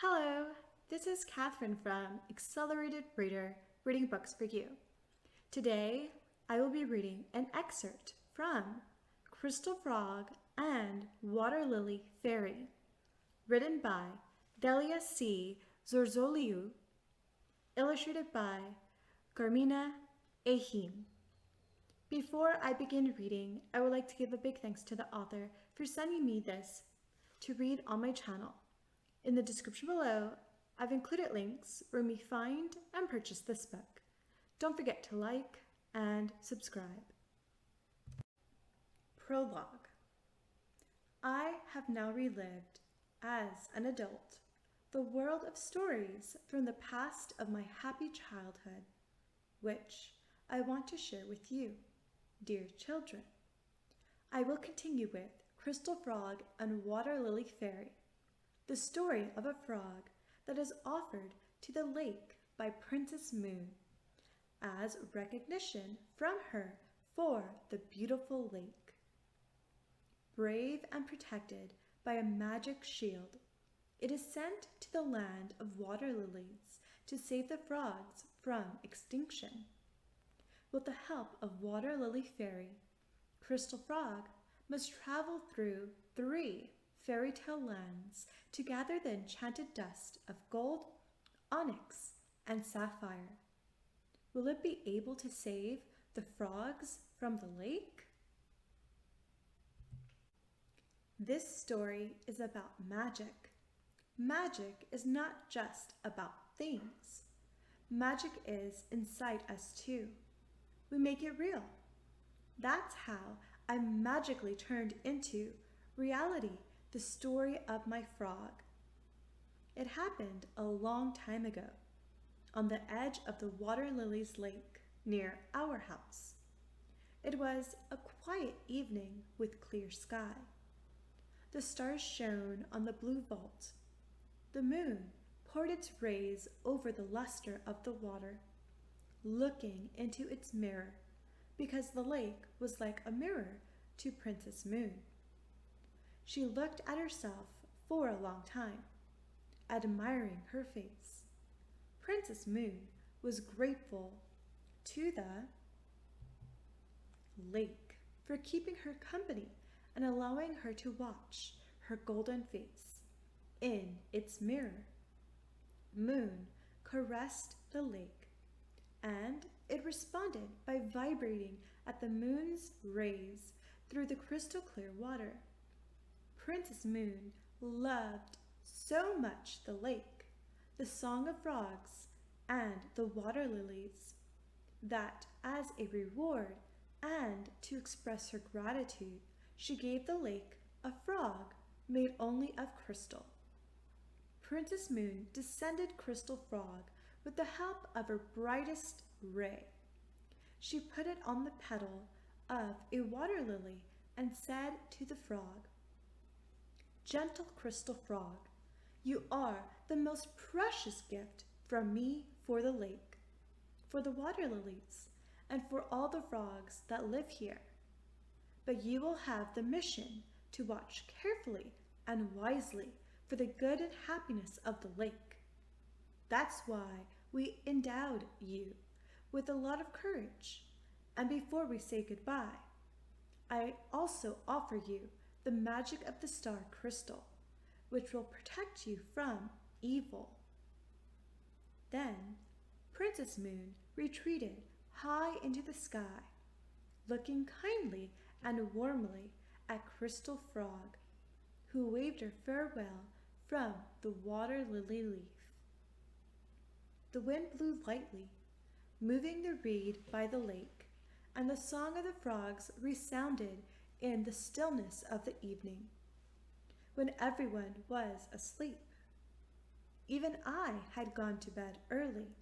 Hello, this is Catherine from Accelerated Reader, reading books for you. Today, I will be reading an excerpt from Crystal Frog and Waterlily Fairy, written by Delia Zorzoliu, illustrated by Carmina Achim. Before I begin reading, I would like to give a big thanks to the author for sending me this to read on my channel. In the description below, I've included links where you may find and purchase this book. Don't forget to like and subscribe. Prologue. I have now relived, as an adult, the world of stories from the past of my happy childhood, which I want to share with you, dear children. I will continue with Crystal Frog and Waterlily Fairy, the story of a frog that is offered to the lake by Princess Moon as recognition from her for the beautiful lake. Brave and protected by a magic shield, it is sent to the land of water lilies to save the frogs from extinction. With the help of Waterlily Fairy, Crystal Frog must travel through 3 fairy tale lands to gather the enchanted dust of gold, onyx, and sapphire. Will it be able to save the frogs from the lake? This story is about magic. Magic is not just about things. Magic is inside us too. We make it real. That's how I magically turned into reality the story of my frog. It happened a long time ago, on the edge of the Water Lilies Lake near our house. It was a quiet evening with clear sky. The stars shone on the blue vault. The moon poured its rays over the luster of the water, looking into its mirror, because the lake was like a mirror to Princess Moon. She looked at herself for a long time, admiring her face. Princess Moon was grateful to the lake for keeping her company and allowing her to watch her golden face in its mirror. Moon caressed the lake, and it responded by vibrating at the moon's rays through the crystal clear water. Princess Moon loved so much the lake, the song of frogs, and the water lilies, that as a reward and to express her gratitude, she gave the lake a frog made only of crystal. Princess Moon descended Crystal Frog with the help of her brightest ray. She put it on the petal of a water lily and said to the frog, "Gentle Crystal Frog, you are the most precious gift from me for the lake, for the water lilies, and for all the frogs that live here. But you will have the mission to watch carefully and wisely for the good and happiness of the lake. That's why we endowed you with a lot of courage. And before we say goodbye, I also offer you the magic of the star crystal, which will protect you from evil." Then Princess Moon retreated high into the sky, looking kindly and warmly at Crystal Frog, who waved her farewell from the water lily leaf. The wind blew lightly, moving the reed by the lake, and the song of the frogs resounded in the stillness of the evening, when everyone was asleep. Even I had gone to bed early.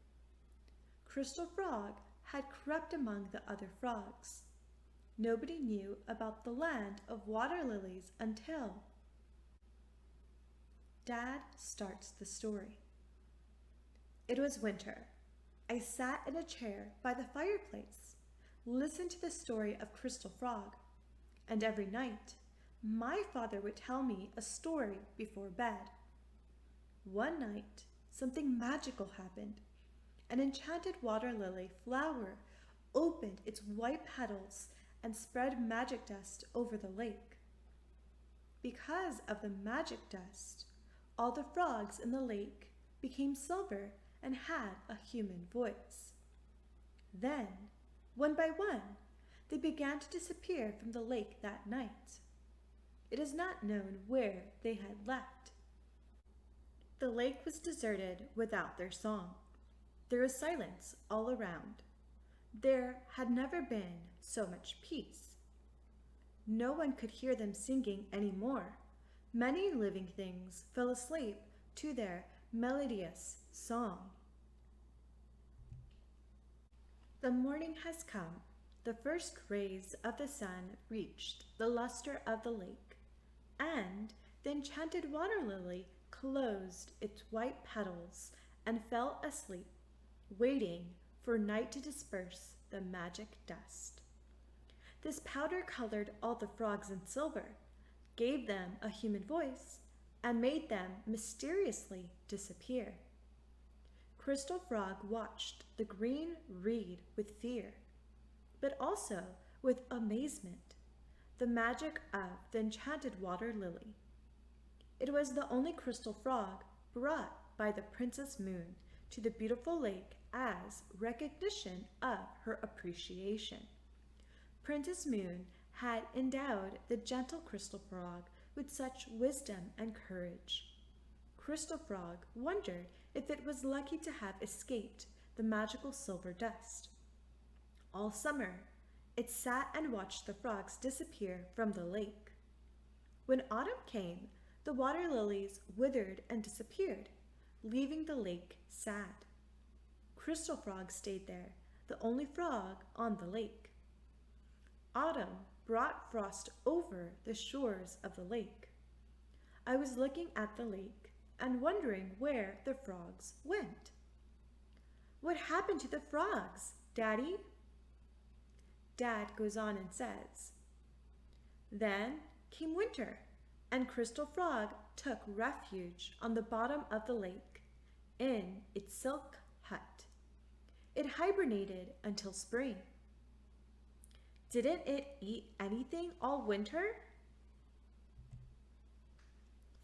Crystal Frog had crept among the other frogs. Nobody knew about the land of water lilies until Dad starts the story. It was winter. I sat in a chair by the fireplace, listened to the story of Crystal Frog, and every night my father would tell me a story before bed. One night, something magical happened. An enchanted water lily flower opened its white petals and spread magic dust over the lake. Because of the magic dust, all the frogs in the lake became silver and had a human voice. Then, one by one, they began to disappear from the lake that night. It is not known where they had left. The lake was deserted without their song. There was silence all around. There had never been so much peace. No one could hear them singing anymore. Many living things fell asleep to their melodious song. The morning has come. The first rays of the sun reached the luster of the lake, and the enchanted water lily closed its white petals and fell asleep, waiting for night to disperse the magic dust. This powder colored all the frogs in silver, gave them a human voice, and made them mysteriously disappear. Crystal Frog watched the green reed with fear, but also with amazement, the magic of the enchanted water lily. It was the only crystal frog brought by the Princess Moon to the beautiful lake as recognition of her appreciation. Princess Moon had endowed the gentle Crystal Frog with such wisdom and courage. Crystal Frog wondered if it was lucky to have escaped the magical silver dust. All summer, it sat and watched the frogs disappear from the lake. When autumn came, the water lilies withered and disappeared, leaving the lake sad. Crystal Frog stayed there, the only frog on the lake. Autumn brought frost over the shores of the lake. I was looking at the lake and wondering where the frogs went. "What happened to the frogs, Daddy?" Dad goes on and says, "Then came winter, and Crystal Frog took refuge on the bottom of the lake in its silk hut. It hibernated until spring." "Didn't it eat anything all winter?"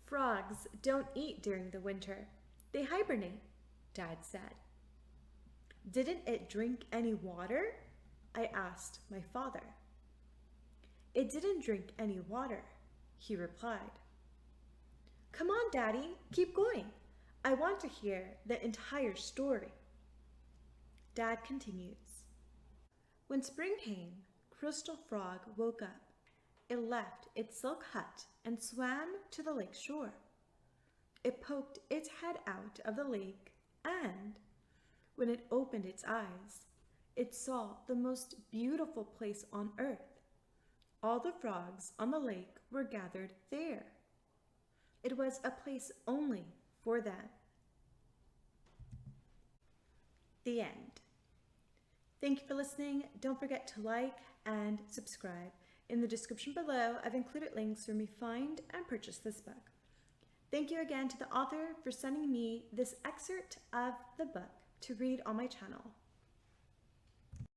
"Frogs don't eat during the winter. They hibernate," Dad said. "Didn't it drink any water?" I asked my father. "It didn't drink any water," he replied. "Come on, Daddy, keep going. I want to hear the entire story." Dad continues. When spring came, Crystal Frog woke up. It left its silk hut and swam to the lake shore. It poked its head out of the lake, and when it opened its eyes, it saw the most beautiful place on earth. All the frogs on the lake were gathered there. It was a place only for them. The end. Thank you for listening. Don't forget to like and subscribe. In the description below, I've included links where you may find and purchase this book. Thank you again to the author for sending me this excerpt of the book to read on my channel.